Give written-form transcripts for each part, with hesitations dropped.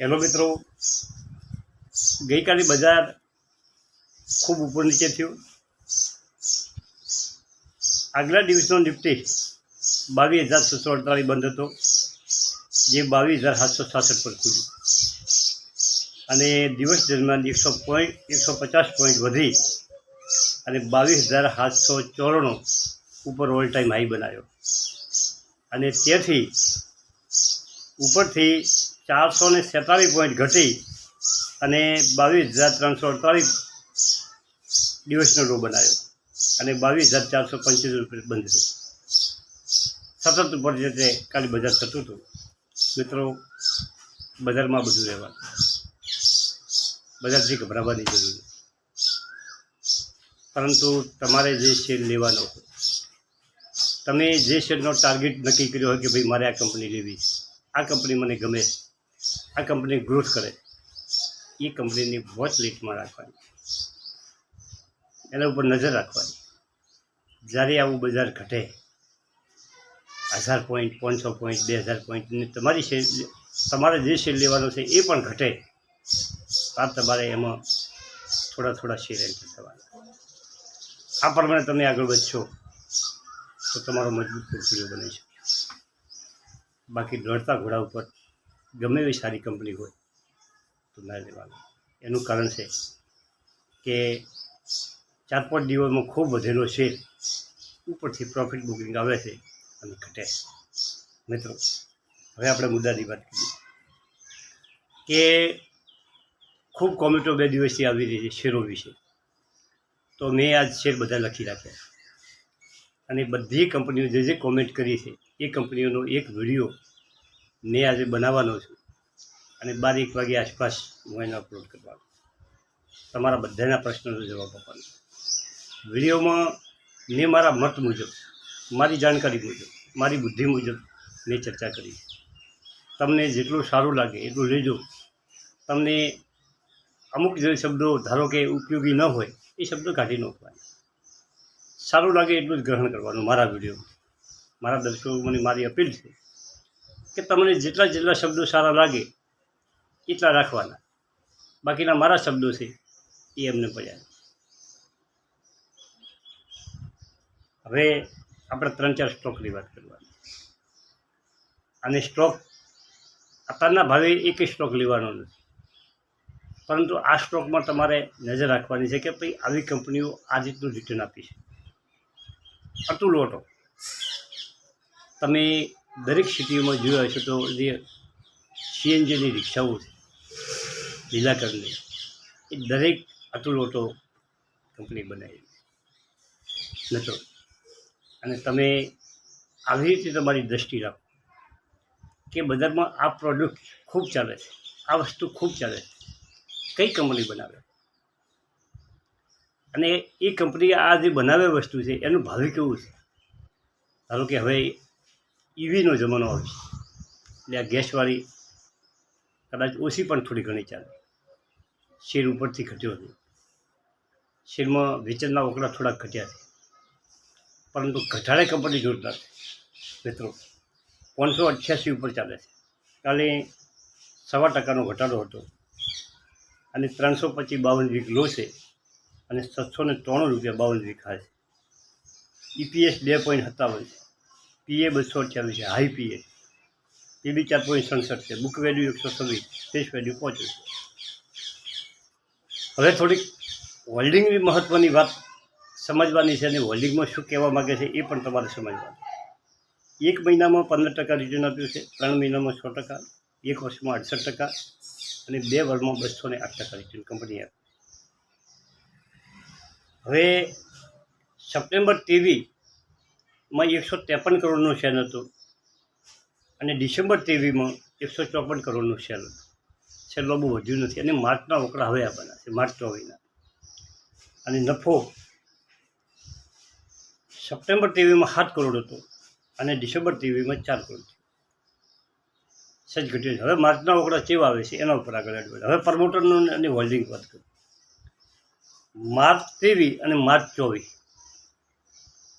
Hello મિત્રો, ગઈકાલે બજાર ખૂબ ઉપર નીચે થયું. આગલા દિવસનો નિફ્ટી 22,748 બંધ હતો, જે 22,766 પર ખુલ્યું અને દિવસ દરમિયાન 150 પોઈન્ટ વધી અને 22,794 ઉપર ઓલ ટાઈમ હાઈ બનાવ્યો અને તેથી ઉપરથી 447 પોઈન્ટ ઘટી અને 22,348 દિવસનો લો બનાવ્યો અને 22,475 રૂપિયા બંધ થયો. સતત ઉપર જે કાલે બજાર થતું હતું. મિત્રો, બજારમાં બધું રહેવાનું, બજારથી ગભરાવાની જરૂર છે, પરંતુ તમારે જે શેર લેવાનો હોય, તમે જે શેરનો ટાર્ગેટ નક્કી કર્યો હોય કે ભાઈ મારે આ કંપની લેવી છે, આ કંપની મને ગમે છે, આ કંપની ગ્રોથ કરે, એ કંપનીની વોચ લિસ્ટમાં રાખવાની, એના ઉપર નજર રાખવાની. જ્યારે આવું બજાર ઘટે 1000 પોઈન્ટ, 500 પોઈન્ટ, 2000 પોઈન્ટની તમારે જે શેર લેવાનો છે એ પણ ઘટે, આ તમારે એમાં થોડા શેર એન્ટર થવાના. આ પ્રમાણે તમે આગળ વધશો તો તમારો મજબૂત પોર્ટફોલિયો બનાવી શકે. બાકી દોડતા ઘોડા ઉપર ગમે એવી સારી કંપની હોય તો ના લેવાનું. એનું કારણ છે કે 4-5 દિવસમાં ખૂબ વધેલો શેર ઉપરથી પ્રોફિટ બુકિંગ આવે છે અને ઘટે. મિત્રો, હવે આપણે મુદ્દાની વાત કરીએ કે ખૂબ કોમેન્ટો 2 દિવસથી આવી રહી છે શેરો વિશે. તો મેં આજ શેર બધા લખી રાખ્યા અને બધી કંપનીઓ જે કોમેન્ટ કરી છે એ કંપનીઓનો એક વિડીયો મેં આજે બનાવવાનો છું અને 12-1 વાગ્યા આસપાસ હું એને અપલોડ કરવાનો. તમારા બધાના પ્રશ્નોનો જવાબ આપવાનો. વિડીયોમાં મેં મારા મત મુજબ, મારી જાણકારી મુજબ, મારી બુદ્ધિ મુજબ મેં ચર્ચા કરી. તમને જેટલું સારું લાગે એટલું લેજો. તમને અમુક જે શબ્દો ધારો કે ઉપયોગી ન હોય એ શબ્દો કાઢી નાખવાના. સારું લાગે એટલું જ ગ્રહણ કરવાનું. મારા વિડીયો, મારા દર્શકોને મારી અપીલ છે કે તમને જેટલા શબ્દો સારા લાગે એટલા રાખવાના. બાકીના મારા શબ્દો છે એ એમને પડ્યા. હવે આપણે 3-4 સ્ટોકની વાત કરવાની અને સ્ટોક અત્યારના ભાવે એક સ્ટોક લેવાનો નથી, પરંતુ આ સ્ટોકમાં તમારે નજર રાખવાની છે કે ભાઈ આવી કંપનીઓ આ રીતનું રિટર્ન આપી છે. અતુલ ઓટો તમે દરેક સિટીઓમાં જોયા હશો તો જે સીએનજીની રિક્ષાઓ છે લીલા કલરની, એ દરેક અતુલ ઓટો કંપની બનાવી નતો. અને તમે આવી રીતે તમારી દૃષ્ટિ રાખો કે બજારમાં આ પ્રોડક્ટ ખૂબ ચાલે છે, આ વસ્તુ ખૂબ ચાલે છે, કઈ કંપની બનાવે અને એ કંપની આ જે બનાવે વસ્તુ છે એનું ભાવિ કેવું છે. ધારો કે હવે ઈવીનો જમાનો આવે છે એટલે આ ગેસવાળી કદાચ ઓછી પણ થોડી ઘણી ચાલે. શેર ઉપરથી ઘટ્યો છે, શેરમાં વેચાણના ઓકળા થોડાક ઘટ્યા છે, પરંતુ ઘટાડે કંપની જોરદાર છે. મિત્રો, 588 ઉપર ચાલે છે. કાલે 1.25% ઘટાડો હતો અને 325.52 વીક લો છે અને 793 રૂપિયા 52 વીક હાઈ છે. EPS 2.57 છે, PA 228 છે, હાઈ PA, PB 4.67 છે, બુક વેલ્યુ 126, ફેસ વેલ્યુ 5 છે. હવે થોડીક હોલ્ડિંગની મહત્ત્વની વાત સમજવાની છે અને હોલ્ડિંગમાં શું કહેવા માગે છે એ પણ તમારે સમજવાનું. 1 મહિનામાં 15% રિટર્ન આપ્યું છે, 3 મહિનામાં 6%, 1 વર્ષમાં 68% અને 2 વર્ષમાં 208% રિટર્ન કંપની આપી. હવે સપ્ટેમ્બર 23માં 153 કરોડનું શેર હતું અને ડિસેમ્બર 23માં 154 કરોડનું શેર હતું. છેલ્લો બહુ વધ્યું નથી અને માર્ચના ઓકળા હવે આપવાના છે, માર્ચ 24ના. અને નફો સપ્ટેમ્બર 23માં 7 કરોડ હતો અને ડિસેમ્બર 23માં 4 કરોડ સજ ઘટ્યો છે. હવે માર્ચના ઓકળા કેવા આવે છે એના ઉપર આગળ એડ. હવે પ્રમોટરનું અને હોલ્ડિંગ વાત કરું. માર્ચ 23 અને માર્ચ 24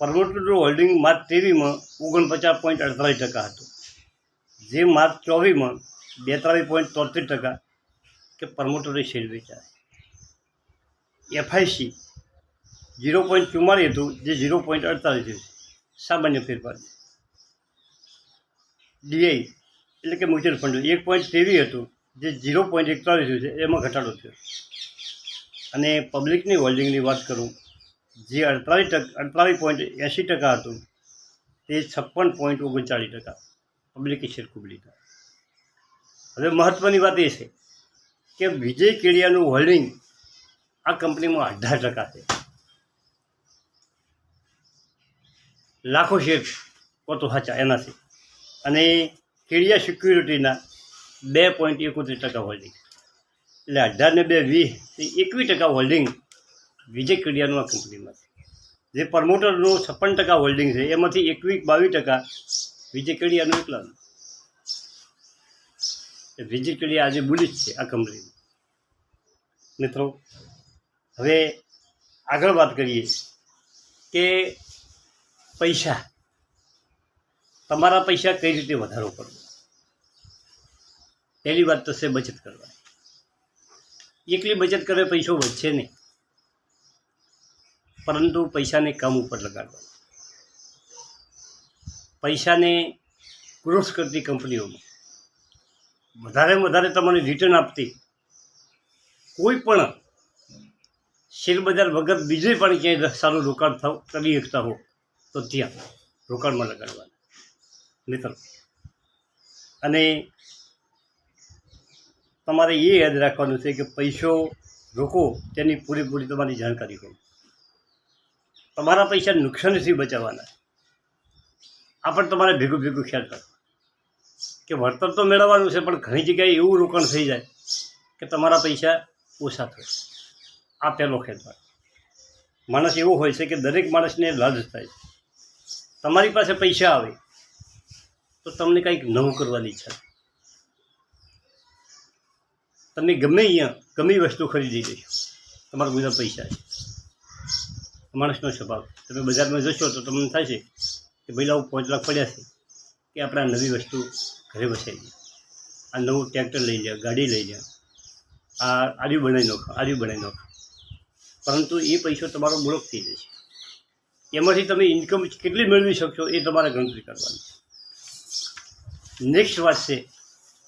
પ્રમોટરનું હોલ્ડિંગ માર્ચ 23માં 49.48% હતું, જે માર્ચ 24માં 42.73% કે પ્રમોટરે શેર વેચ્યા. FIC 0.44 હતું જે 0.48 છે, સામાન્ય ફેરફાર. DI એટલે કે મ્યુચ્યુઅલ ફંડ 1.23 હતું જે 0.41 છે, એમાં ઘટાડો થયો. અને પબ્લિકની હોલ્ડિંગની વાત કરું, જે 48.80% હતું તે 56.39% પબ્લિકે શેર ખૂબ લીધા. હવે મહત્ત્વની વાત એ છે કે વિજય કેડિયાનું હોલ્ડિંગ આ કંપનીમાં 18% છે. લાખો શેર કોતો સાચા એનાથી. અને કેડિયા સિક્યુરિટીના 2.71% હોલ્ડિંગ, એટલે 18 ને 2 20 21% હોલ્ડિંગ વિજય કેડિયાનું આ કંપનીમાં છે. જે પ્રમોટરનું 56% હોલ્ડિંગ છે એમાંથી 22% વિજય કેડિયાનું એકલાનું. વિજય કેડિયા આજે બુલિશ છે આ કંપનીમાં. મિત્રો, હવે આગળ વાત કરીએ કે પૈસા, તમારા પૈસા કઈ રીતે વધારો કરવો. પહેલી વાત તો છે બચત કરવા. એકલી બચત કરે પૈસો વધશે નહીં, પરંતુ પૈસાને કામ ઉપર લગાડવા. પૈસાને ગ્રોથ કરતી કંપનીઓમાં વધારેમાં વધારે તમને રિટર્ન આપતી કોઈ પણ શેરબજાર વગર બીજે પણ ક્યાંય સારું રોકાણ કરી શકતા હો તો ત્યાં રોકાણમાં લગાડવાના મિત્રો. અને તમારે એ યાદ રાખવાનું છે કે પૈસો રોકો તેની પૂરેપૂરી તમારી જાણકારી હોય. તમારા પૈસા નુકસાનથી બચાવવાના, આ પણ તમારે ભેગું ભેગું ખ્યાલ રાખો કે વળતર તો મેળવવાનું છે, પણ ઘણી જગ્યાએ એવું રોકાણ થઈ જાય કે તમારા પૈસા ઓછા થાય. આ પહેલો ખ્યાલ રાખો. માણસ એવો હોય છે કે દરેક માણસને લાલચ થાય. તમારી પાસે પૈસા આવે તો તમને કંઈક નવું કરવાની ઈચ્છા. તમે ગમે અહીંયા ગમે વસ્તુ ખરીદી લેશો, તમારા બધા પૈસા છે. માણસનો સ્વભાવ. તમે બજારમાં જશો તો તમને થાય છે કે ભાઈ લાવું 5 લાખ પડ્યા છે કે આપણે આ નવી વસ્તુ ઘરે વસાવી દઈએ, આ નવું ટ્રેક્ટર લઈ લે, ગાડી લઈ લે, આ આર્યું બનાવી નાખો, આર્યું બનાવી નાખો. પરંતુ એ પૈસો તમારો બ્લોક થઈ જશે. એમાંથી તમે ઇન્કમ કેટલી મેળવી શકશો એ તમારે ગણતરી કરવાની. નેક્સ્ટ વાત છે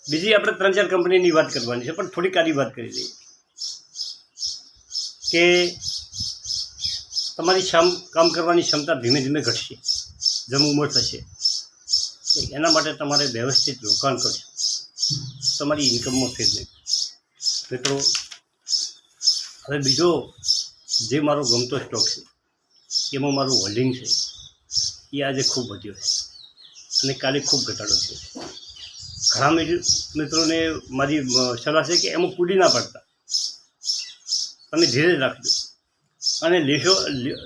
બીજી, આપણે 3-4 કંપનીની વાત કરવાની છે, પણ થોડીક આની વાત કરી દઈએ કે તમારી કામ કરવાની ક્ષમતા ધીમે ધીમે ઘટશે, જેમ ઉંમર થશે. એના માટે તમારે વ્યવસ્થિત રોકાણ કરશો, તમારી ઇન્કમમાં ફેર નહીં. મિત્રો, હવે બીજો જે મારો ગમતો સ્ટોક છે એમાં મારું હોલ્ડિંગ છે, એ આજે ખૂબ વધ્યો છે અને કાલે ખૂબ ઘટાડો છે. ઘણા મિત્રોને મારી સલાહ છે કે એમાં કૂદી ના પડતા, તમે ધીરે રાખજો અને લેશો.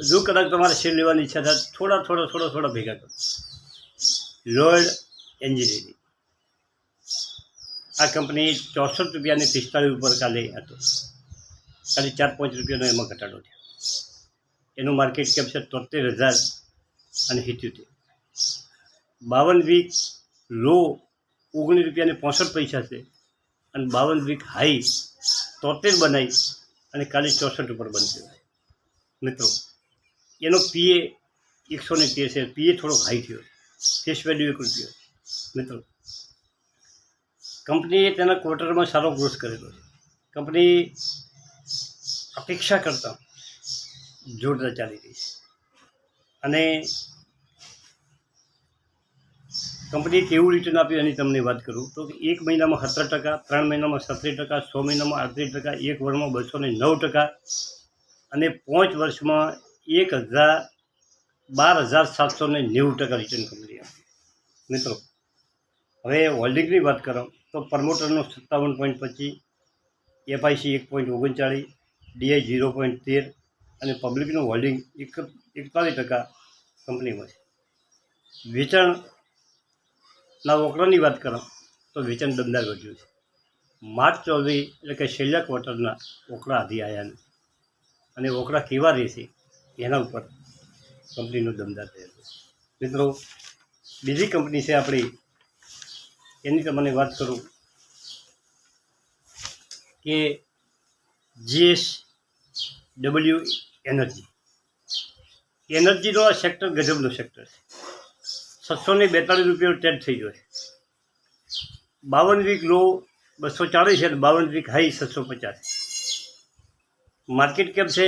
જો કદાચ તમારે શેર લેવાની ઈચ્છા થાય થોડા ભેગા કરો. લોયડ એન્જિનિયરિંગ આ કંપની 64 રૂપિયાની 45 ઉપર કાલે હતો. ખાલી 4-5 રૂપિયાનો એમાં ઘટાડો થયો. એનું માર્કેટ કેપ છે 73,078. 52 વીક લો 19 રૂપિયાને 65 છે અને 52 વીક હાઈ 73 બનાવી અને કાલે 64 ઉપર બંધ થયો. મિત્રો, એનો PA 113 છે. PA થોડોક હાઈ થયો, ફેસ વેલ્યુ 1 રૂપિયો. મિત્રો, કંપનીએ તેના ક્વાર્ટરમાં સારો ગ્રોથ કરેલો છે. કંપની અપેક્ષા કરતાં જોરદાર ચાલી રહી છે. અને કંપનીએ કેવું રિટર્ન આપ્યું એની તમને વાત કરું તો 1 મહિનામાં 17%, 3 મહિનામાં 17%, 6 મહિનામાં 38%, 1 વર્ષમાં 209% અને 5 વર્ષમાં 12,790% રિટર્ન કંપની આપી. મિત્રો, હવે હોલ્ડિંગની વાત કરો તો પ્રમોટરનો 57.25, FIC 1.39, DI 0.13 અને પબ્લિકનું હોલ્ડિંગ 41% કંપનીમાં છે. વેચાણના વકરાની વાત કરો તો વેચાણ દમદાર વધ્યું છે. માર્ચ 24 એટલે કે છેલ્લા ક્વાર્ટરના વકરા આધી આવ્યા નથી અને વકરા કેવા રહેશે એના ઉપર કંપનીનો દમદાર થયેલો છે. મિત્રો, બીજી કંપની છે આપણી, એની તમને વાત કરું કે GSW એનર્જીનો આ સેક્ટર ગજબનો સેક્ટર છે. 642 રૂપિયાનો ટ્રેડ થઈ ગયો છે. 52 વીક લો 240 છે અને 52 વીક હાઈ 750. માર્કેટ કેપ છે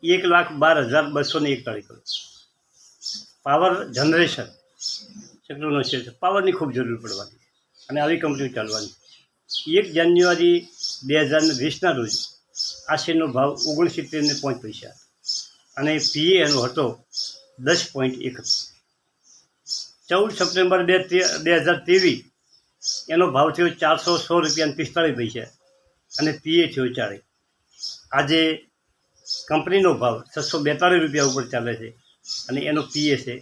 1,12,241 કરોડ. પાવર જનરેશન સેક્ટરનો શેર છે. પાવરની ખૂબ જરૂર પડવાની છે અને આવી કંપનીઓ ચાલવાની. 1 જાન્યુઆરી 2020ના રોજ આ શેરનો ભાવ 69.5 અને પીએ એનો હતો 10.1. 14 સપ્ટેમ્બર 2023 એનો ભાવ થયો 416.45 રૂપિયા અને પીએ થયો 4. આજે કંપનીનો ભાવ 642 રૂપિયા ઉપર ચાલે છે અને એનો પીએ છે